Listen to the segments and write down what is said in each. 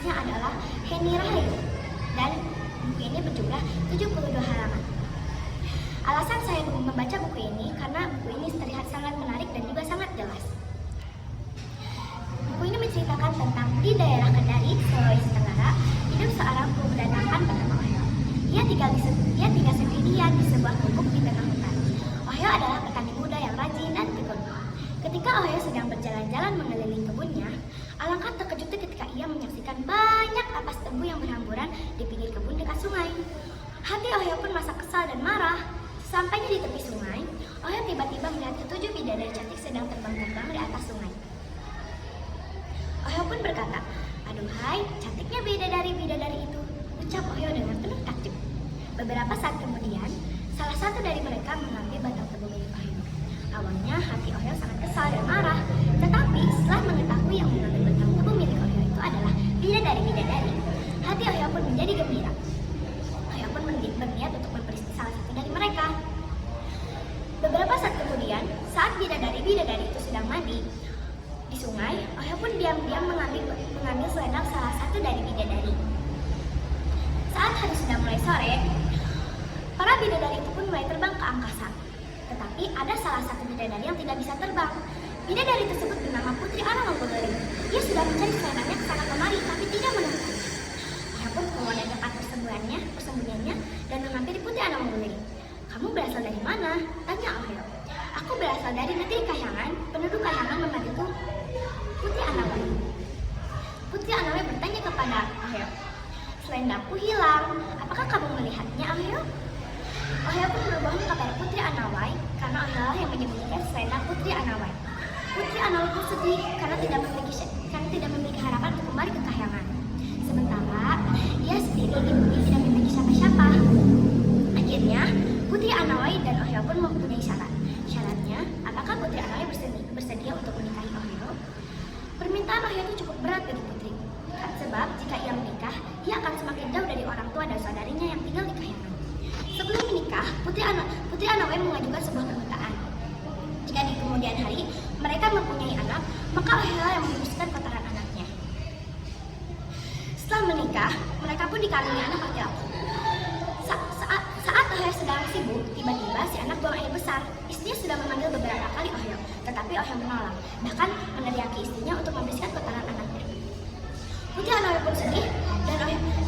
penulisnya adalah Henny Rahayu dan buku ini berjumlah 72 halaman. Alasan saya membaca buku ini karena buku ini terlihat sangat menarik dan juga sangat jelas. Buku ini menceritakan tentang di daerah Kendari, Sulawesi Tenggara, hidup seorang pemuda tampan bernama Ohyo. Dia tinggal sendirian di sebuah gubuk di tengah hutan. Ohyo adalah petani muda yang rajin dan tekun. Ketika Ohyo sedang berjalan-jalan mengelilingi kebunnya, alangkah terkejutnya ketika ia menyaksikan banyak ampas tebu yang berhamburan di pinggir kebun dekat sungai. Hati Ohyo pun merasa kesal dan marah. Sampainya di tepi sungai, Ohyo tiba-tiba melihat ketujuh bidadari cantik sedang terbang-terbang di atas sungai. Ohyo pun berkata, "Aduhai, cantiknya bidadari-bidadari itu," ucap Ohyo dengan penuh takjub. Beberapa saat kemudian, salah satu dari mereka mengambil batang tebu milik Ohyo. Awalnya hati Ohyo sangat kesal dan marah, tetapi setelah mengetahui yang mengambil batang tebu milik Ohyo itu adalah bidadari-bidadari, hati Ohyo pun menjadi gembira. Ohyo pun berniat untuk memperistri salah satu dari mereka. Beberapa saat kemudian, saat bidadari-bidadari itu sedang mandi di sungai, Ohyo pun diam-diam mengambil selendang salah satu dari bidadari. Saat hari sudah mulai sore, para bidadari itu pun mulai terbang ke angkasa. Tetapi ada salah satu bidadari yang tidak bisa terbang. Bidadari tersebut bernama Putri Anawangulering. Dia sudah mencari selendangnya ke sana kemari, tapi tidak menemukannya. Ohyo pun keluar dari tempat persembunyiannya dan menghampiri Putri Anawangulering. "Kamu berasal dari mana?" tanya Ohyo. "Aku berasal dari negeri Kahyangan. Penduduk Kahyangan membantu Putri Anawai." Putri Anawai bertanya kepada Ohyo, "Selendangku hilang. Apakah kamu melihatnya, Ohyo?" Ohyo pun berbohong kepada Putri Anawai karena Ohyo lah yang menyembunyikan selendang Putri Anawai. Putri Anawai pun sedih karena tidak memiliki harapan untuk kembali ke Kahyangan. Sementara ia sendiri di bumi tidak memiliki siapa-siapa. Akhirnya Putri Anawai dan Ohyo pun mempunyai syarat. Syaratnya, apakah Putri Anawai bersedia untuk menikahi Ohyo? Permintaan Ohyo itu cukup berat bagi Putri, sebab jika ia menikah, ia akan semakin jauh dari orang tua dan saudarinya yang tinggal di Kahyangan. Sebelum menikah, Putri Anawai mengajukan sebuah permintaan. Jika di kemudian hari mereka mempunyai anak, maka Ohyo yang memutuskan kotoran anaknya. Setelah menikah, mereka pun dikaruniai anak laki-laki. Saat Ohyo sedang sibuk, tiba-tiba si anak buang air besar. Istrinya sudah memanggil beberapa kali Ohyo, tetapi Ohyo menolak, bahkan meneriaki istrinya untuk membersihkan kotoran anaknya. Putri Anawai pun sedih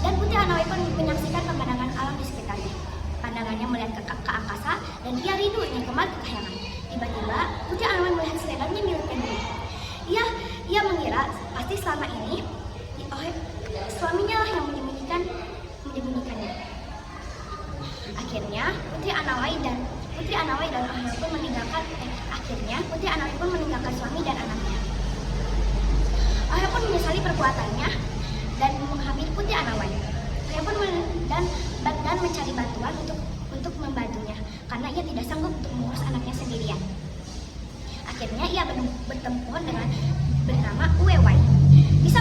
dan Putri Anawai pun menyaksikan pemandangan alam di sekitarnya. Pandangannya melihat ke angkasa dan dia rindu ingin kembali ke Kahyangan. Tiba-tiba Putri Anawai melihat selendangnya milik Henry. Ia mengira pasti selama ini suaminya lah yang menyembunyikannya. Akhirnya Putri Anawai dan Ohyo pun meninggalkan suami dan anaknya. Ohyo pun menyesali perbuatannya dan menghamili Putri Anawai. Ohyo pun dan mencari bantuan untuk membantunya karena ia tidak sanggup untuk mengurus anaknya sendirian. Akhirnya ia bertemu pohon bernama Uwewai, bisa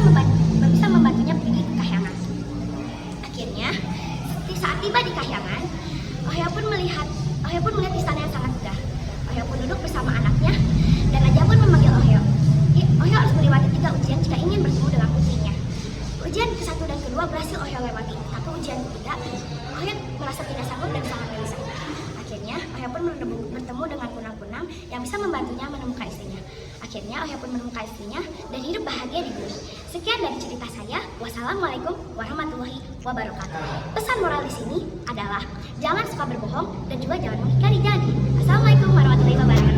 membantunya pergi ke Kahyangan. Akhirnya saat tiba di Kahyangan, Ohyo pun melihat istana yang sangat megah. Ohyo pun duduk bersama anaknya dan raja pun memanggil Ohyo. Ohyo harus melewati 3 ujian jika ingin bertemu dengan putrinya. Ujian ke-1 dan ke-2 berhasil Ohyo lewati, tapi ujian ke-3 Ohyo merasa tidak sanggup dan sangat gelisah. Akhirnya Ohyo pun bertemu dengan kunang-kunang yang bisa membantunya menemukan istrinya. Akhirnya Ohyo pun menemukan istrinya dan hidup bahagia di bumi. Sekian dari cerita saya. Wassalamualaikum warahmatullahi wabarakatuh. Pesan moral di sini adalah jangan suka berbohong dan juga jangan mengingkari janji. Assalamualaikum warahmatullahi wabarakatuh.